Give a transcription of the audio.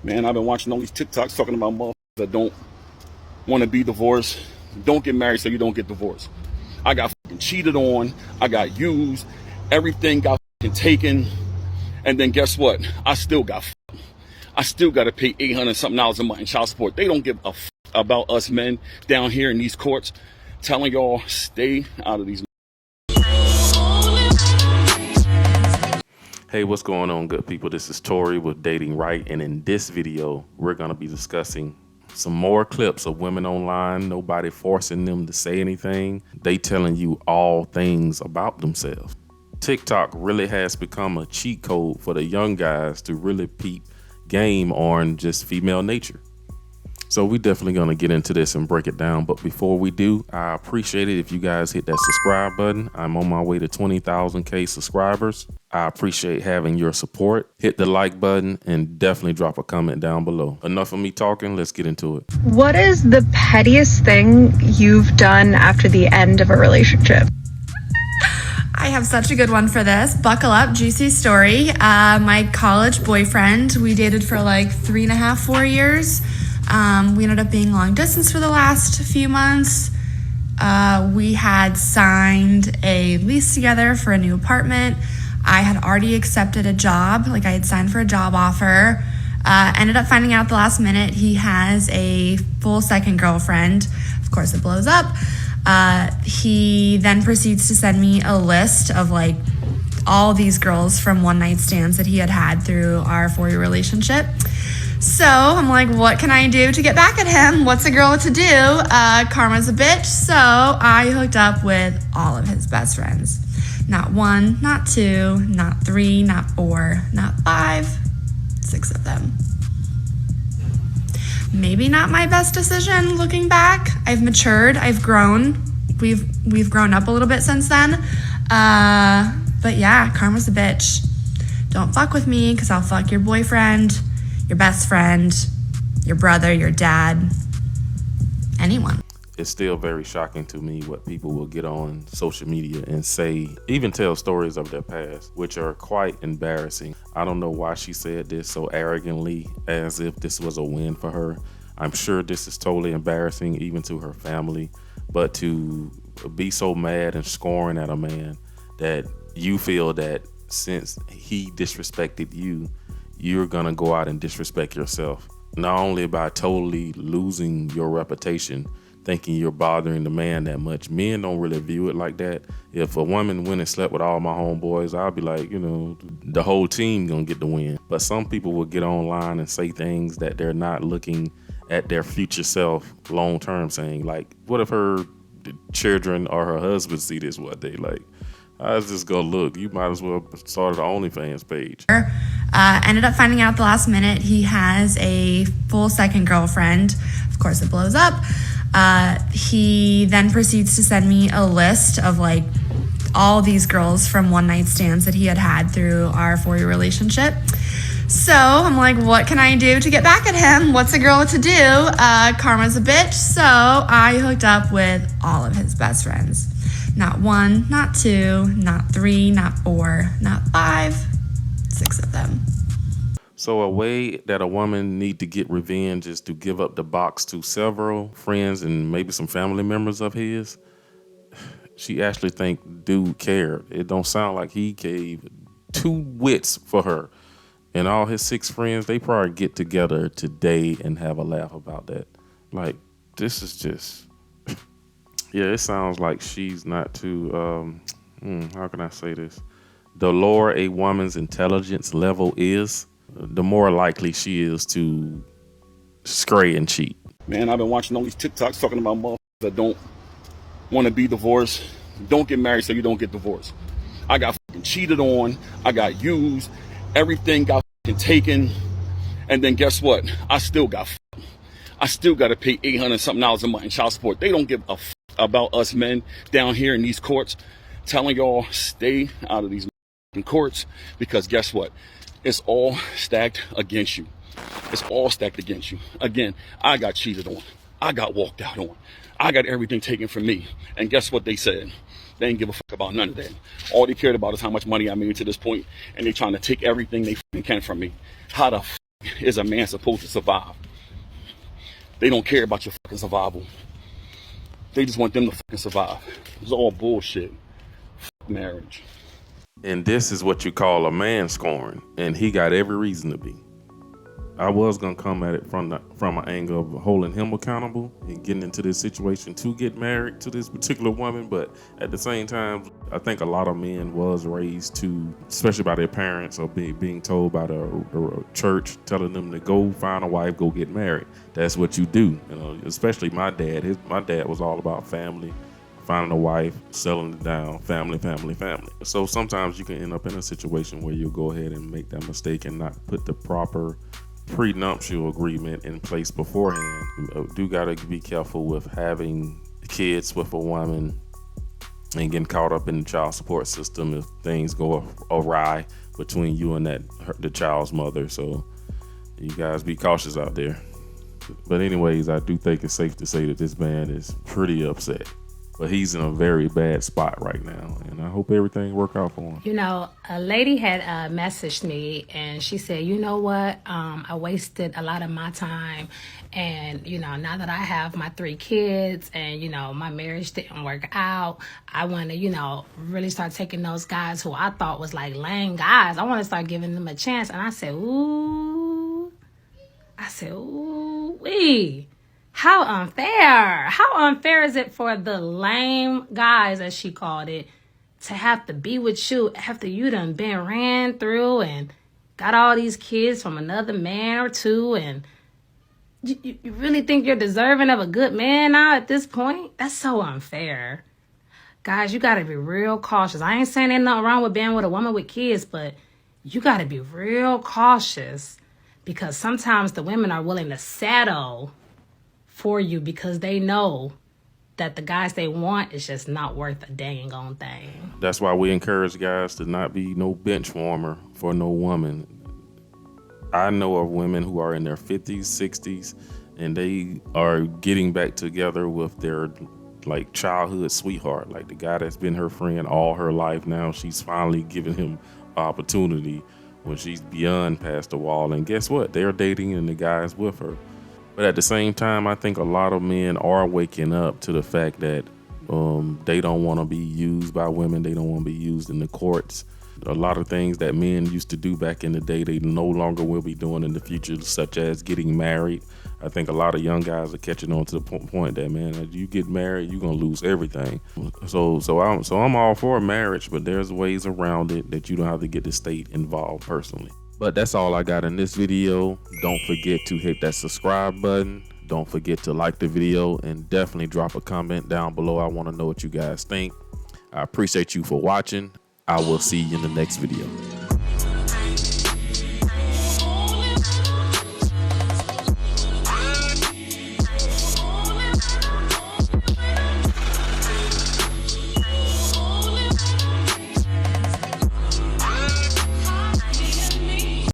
Man, I've been watching all these TikToks talking about motherfuckers that don't want to be divorced. Don't get married so you don't get divorced. I got fucking cheated on. I got used. Everything got fucking taken. And then guess what? I still got to pay $800 something a month in child support. They don't give a about us men down here in these courts, telling y'all stay out of these. Hey, what's going on, good people? This is Tori with Datingwright, and in this video, we're going to be discussing some more clips of women online, nobody forcing them to say anything. They telling you all things about themselves. TikTok really has become a cheat code for the young guys to really peep game on just female nature. So we definitely going to get into this and break it down. But before we do, I appreciate it if you guys hit that subscribe button. I'm on my way to 20,000 subscribers. I appreciate having your support. Hit the like button and definitely drop a comment down below. Enough of me talking. Let's get into it. What is the pettiest thing you've done after the end of a relationship? I have such a good one for this. Buckle up, juicy story. My college boyfriend, we dated for like 3.5, 4 years. We ended up being long distance for the last few months. We had signed a lease together for a new apartment. I had already accepted a job, like I had signed for a job offer. Ended up finding out at the last minute he has a full second girlfriend. Of course, it blows up. He then proceeds to send me a list of like all these girls from one night stands that he had through our 4-year relationship. So I'm like, what can I do to get back at him? What's a girl to do? Karma's a bitch. So I hooked up with all of his best friends. Not 1, not 2, not 3, not 4, not 5, 6 of them. Maybe not my best decision looking back. I've matured, I've grown. We've grown up a little bit since then. But yeah, karma's a bitch. Don't fuck with me because I'll fuck your boyfriend, your best friend, your brother, your dad, anyone. It's still very shocking to me what people will get on social media and say, even tell stories of their past, which are quite embarrassing. I don't know why she said this so arrogantly, as if this was a win for her. I'm sure this is totally embarrassing, even to her family, but to be so mad and scoring at a man that you feel that since he disrespected you, you're gonna go out and disrespect yourself, not only by totally losing your reputation, thinking you're bothering the man that much. Men don't really view it like that. If a woman went and slept with all my homeboys, I'll be like, you know, the whole team gonna get the win. But some people will get online and say things that they're not looking at their future self long term, saying like, what if her children or her husband see this one day? Like, how's this gonna look? You might as well start an OnlyFans page. Ended up finding out at the last minute he has a full second girlfriend. Of course, it blows up. He then proceeds to send me a list of like all these girls from one night stands that he had through our 4-year relationship. So I'm like, what can I do to get back at him? What's a girl to do? Karma's a bitch. So I hooked up with all of his best friends. Not 1, not 2, not 3, not 4, not 5, 6 of them. So a way that a woman need to get revenge is to give up the box to several friends and maybe some family members of his. She actually think dude cared. It don't sound like he gave 2 wits for her. And all his 6 friends, they probably get together today and have a laugh about that. Like, this is just, yeah, it sounds like she's not too, how can I say this? The lower a woman's intelligence level is, the more likely she is to stray and cheat. Man, I've been watching all these TikToks talking about motherfuckers that don't want to be divorced. Don't get married so you don't get divorced. I got fucking cheated on. I got used. Everything got fucking taken. And then guess what? I still got to pay $800 something a month in child support. They don't give a about us men down here in these courts, telling y'all stay out of these courts because guess what? It's all stacked against you. It's all stacked against you. Again, I got cheated on. I got walked out on. I got everything taken from me. And guess what they said? They didn't give a fuck about none of that. All they cared about is how much money I made to this point, and they trying to take everything they can from me. How the fuck is a man supposed to survive. They don't care about your fucking survival. They just want them to fucking survive. It's all bullshit. Fuck marriage. And this is what you call a man scorn, and he got every reason to be. I was gonna come at it from an angle of holding him accountable and getting into this situation to get married to this particular woman, but at the same time, I think a lot of men was raised to, especially by their parents or being told by the church, telling them to go find a wife, go get married. That's what you do. You know, especially my dad. My dad was all about family, finding a wife, settling it down, family. So sometimes you can end up in a situation where you'll go ahead and make that mistake and not put the proper prenuptial agreement in place beforehand. You do gotta be careful with having kids with a woman and getting caught up in the child support system if things go awry between you and the child's mother. So you guys be cautious out there. But anyways, I do think it's safe to say that this man is pretty upset. But he's in a very bad spot right now, and I hope everything work out for him. You know, a lady had messaged me, and she said, you know what, I wasted a lot of my time, and, you know, now that I have my 3 kids, and, you know, my marriage didn't work out, I want to, you know, really start taking those guys who I thought was like lame guys, I want to start giving them a chance. And I said, ooh, wee. How unfair. How unfair is it for the lame guys, as she called it, to have to be with you after you done been ran through and got all these kids from another man or two, and you really think you're deserving of a good man now at this point? That's so unfair. Guys, you got to be real cautious. I ain't saying there's nothing wrong with being with a woman with kids, but you got to be real cautious, because sometimes the women are willing to settle for you because they know that the guys they want is just not worth a dang on thing. That's why we encourage guys to not be no bench warmer for no woman. I know of women who are in their 50s, 60s, and they are getting back together with their like childhood sweetheart, like the guy that's been her friend all her life. Now she's finally giving him opportunity when she's beyond past the wall. And guess what? They're dating and the guy's with her. But at the same time, I think a lot of men are waking up to the fact that they don't want to be used by women. They don't want to be used in the courts. A lot of things that men used to do back in the day, they no longer will be doing in the future, such as getting married. I think a lot of young guys are catching on to the point that, man, if you get married, you're going to lose everything. So I'm all for marriage, but there's ways around it that you don't have to get the state involved personally. But that's all I got in this video. Don't forget to hit that subscribe button. Don't forget to like the video, and definitely drop a comment down below. I want to know what you guys think. I appreciate you for watching. I will see you in the next video.